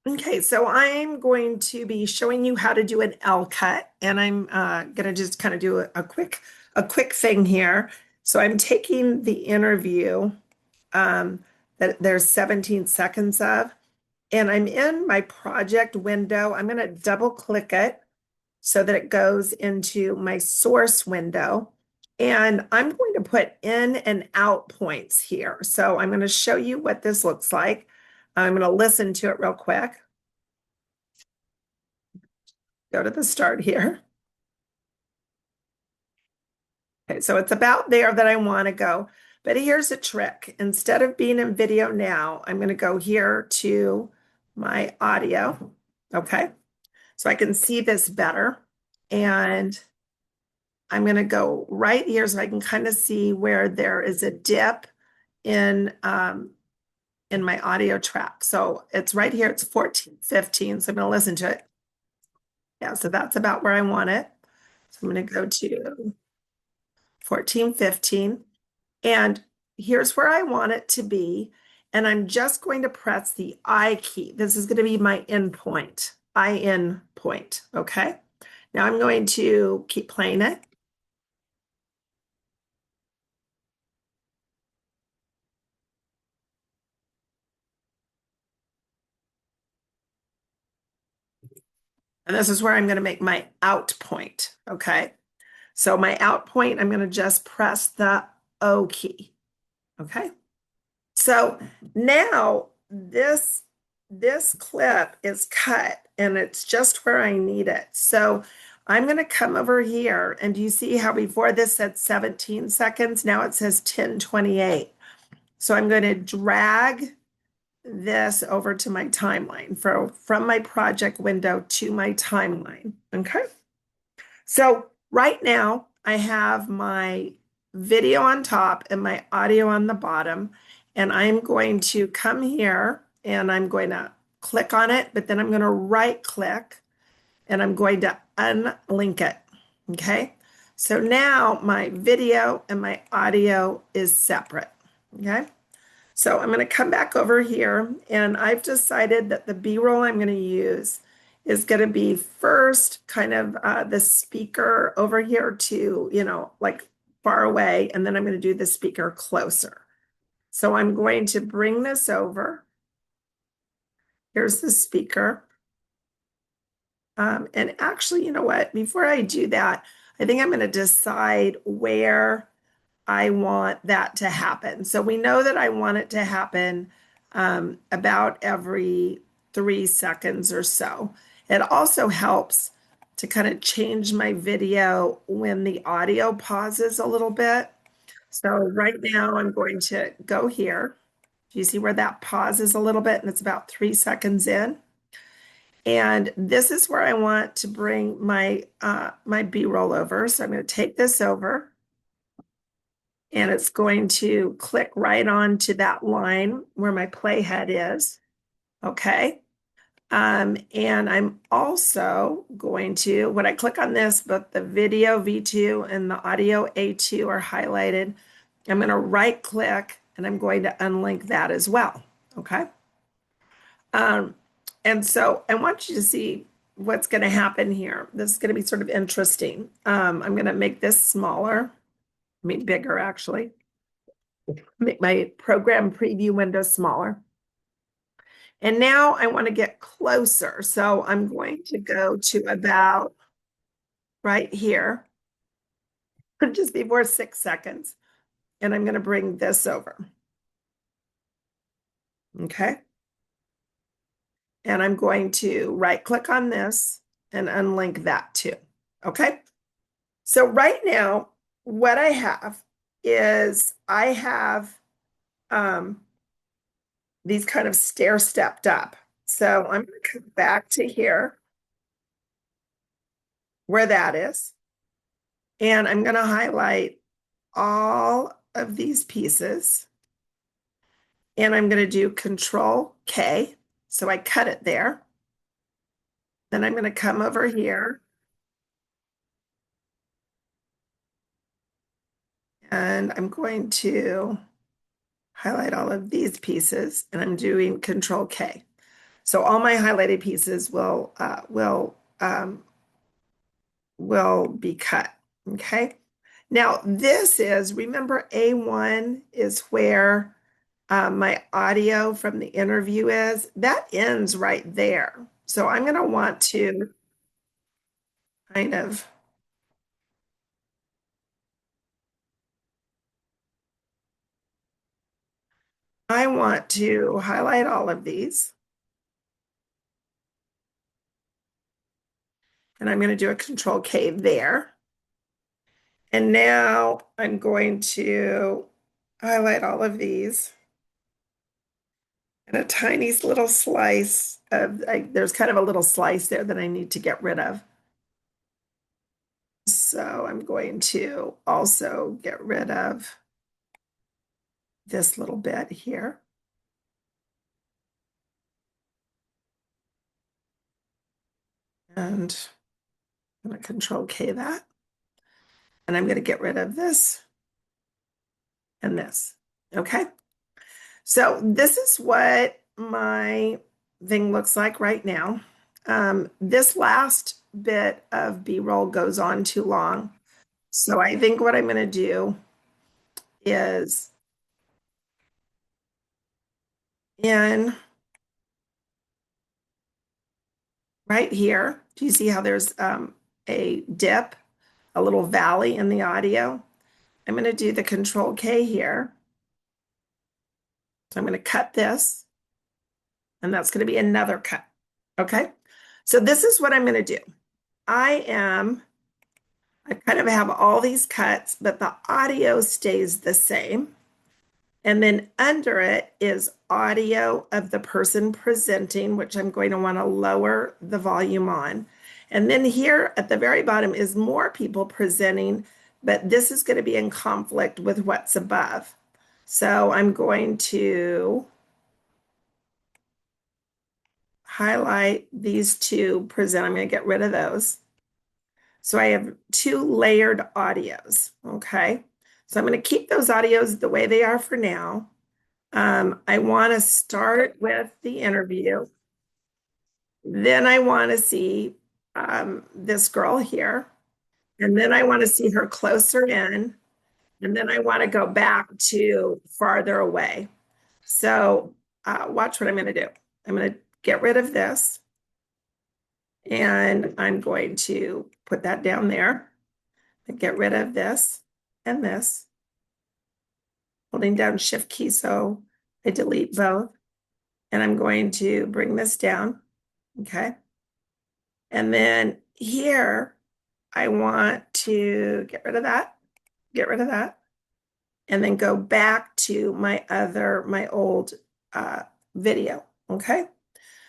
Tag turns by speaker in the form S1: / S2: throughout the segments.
S1: Okay, so I'm going to be showing you how to do an L cut, and I'm going to just kind of do a quick thing here. So I'm taking the interview um, that there's 17 seconds of, and I'm in my project window. I'm going to double click it so that it goes into my source window, and I'm going to put in and out points here. So I'm going to show you what this looks like. I'm going to listen to it real quick. Go to the start here. Okay, so it's about there that I want to go. But here's a trick. Instead of being in video now, I'm going to go here to my audio. Okay, so I can see this better. And I'm going to go right here so I can kind of see where there is a dip in my audio track. So it's right here. It's 14:15. So I'm going to listen to it. Yeah, so that's about where I want it. So I'm going to go to 14:15. And here's where I want it to be. And I'm just going to press the I key. This is going to be my in point, IN point. Okay. Now I'm going to keep playing it. And this is where I'm going to make my out point. Okay. So my out point, I'm going to just press the O key. Okay. So now this clip is cut and it's just where I need it. So I'm going to come over here, and do you see how before this said 17 seconds? Now it says 10:28. So I'm going to drag this over to my timeline from my project window to my timeline. Okay. So right now I have my video on top and my audio on the bottom, and I'm going to come here and I'm going to click on it, but then I'm going to right click and I'm going to unlink it. Okay. So now my video and my audio is separate. Okay. So I'm going to come back over here, and I've decided that the B-roll I'm going to use is going to be first kind of the speaker over here to, like far away, and then I'm going to do the speaker closer. So I'm going to bring this over. Here's the speaker. And actually, you know what? Before I do that, I think I'm going to decide where I want that to happen. So we know that I want it to happen about every 3 seconds or so. It also helps to kind of change my video when the audio pauses a little bit. So right now I'm going to go here. Do you see where that pauses a little bit and it's about 3 seconds in? And this is where I want to bring my B-roll over. So I'm going to take this over, and it's going to click right on to that line where my playhead is. Okay. And I'm also going to, when I click on this, both the video V2 and the audio A2 are highlighted. I'm going to right click and I'm going to unlink that as well. Okay. Um, and so I want you to see what's going to happen here. This is going to be sort of interesting. I'm going to make this smaller, bigger actually. Make my program preview window smaller. And now I want to get closer. So I'm going to go to about right here, just before 6 seconds. And I'm going to bring this over. Okay. And I'm going to right click on this and unlink that too. Okay. So right now, what I have is I have these kind of stair stepped up. So I'm going to come back to here where that is. And I'm going to highlight all of these pieces. And I'm going to do Control K. So I cut it there. Then I'm going to come over here. And I'm going to highlight all of these pieces. And I'm doing Control K. So all my highlighted pieces will be cut. Okay. Now this is, remember A1 is where my audio from the interview is. That ends right there. So I'm going to want to kind of, I want to highlight all of these. And I'm going to do a Control K there. And now I'm going to highlight all of these and a tiny little slice of, there's kind of a little slice there that I need to get rid of. So I'm going to also get rid of this little bit here. And I'm going to Control K that. And I'm going to get rid of this and this. Okay. So this is what my thing looks like right now. This last bit of B-roll goes on too long. So I think what I'm going to do is in right here. Do you see how there's a dip, a little valley in the audio? I'm going to do the Control K here. So I'm going to cut this, and that's going to be another cut. Okay. So this is what I'm going to do. I kind of have all these cuts, but the audio stays the same. And then under it is audio of the person presenting, which I'm going to want to lower the volume on. And then here at the very bottom is more people presenting, but this is going to be in conflict with what's above. So I'm going to highlight these two present. I'm going to get rid of those. So I have two layered audios, okay? So I'm going to keep those audios the way they are for now. I want to start with the interview. Then I want to see this girl here. And then I want to see her closer in. And then I want to go back to farther away. So watch what I'm going to do. I'm going to get rid of this. And I'm going to put that down there and get rid of this and this, holding down Shift key so I delete both. And I'm going to bring this down, okay? And then here, I want to get rid of that, get rid of that, and then go back to my old video, okay?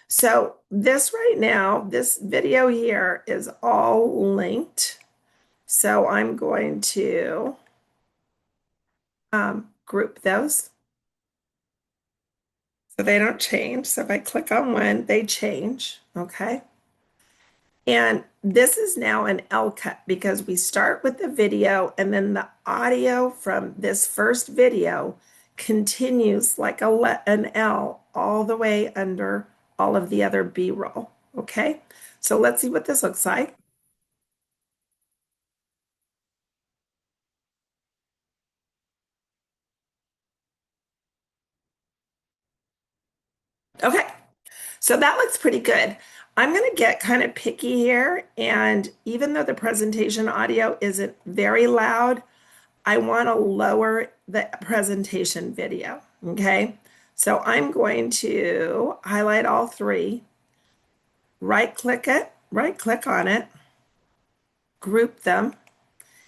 S1: So this right now, this video here is all linked. So I'm going to group those so they don't change. So if I click on one, they change, okay? And this is now an L cut because we start with the video and then the audio from this first video continues like an L all the way under all of the other B-roll, okay? So let's see what this looks like. Okay, so that looks pretty good. I'm going to get kind of picky here, and even though the presentation audio isn't very loud, I want to lower the presentation video, okay? So I'm going to highlight all three, right click on it, group them.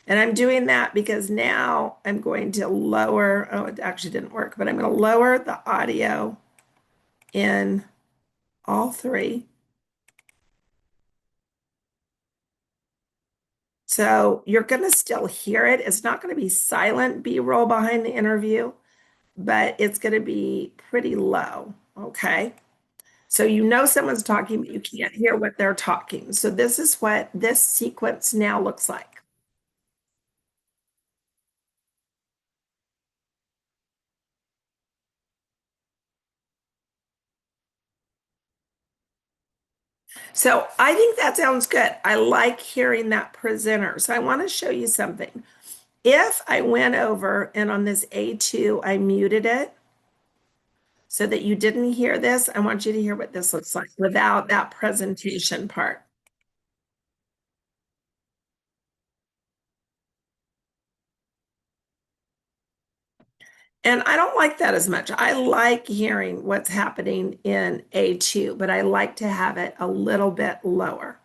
S1: And I'm doing that because now I'm going to lower, oh, it actually didn't work, but I'm going to lower the audio in all three. So you're going to still hear it. It's not going to be silent B-roll behind the interview, but it's going to be pretty low, okay? So you know someone's talking, but you can't hear what they're talking. So this is what this sequence now looks like. So I think that sounds good. I like hearing that presenter. So I want to show you something. If I went over and on this A2, I muted it so that you didn't hear this, I want you to hear what this looks like without that presentation part. And I don't like that as much. I like hearing what's happening in A2, but I like to have it a little bit lower.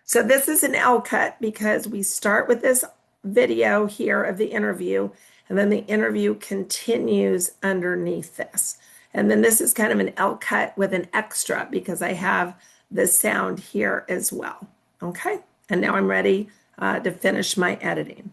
S1: So this is an L cut because we start with this video here of the interview, and then the interview continues underneath this. And then this is kind of an L cut with an extra because I have the sound here as well. Okay, and now I'm ready to finish my editing.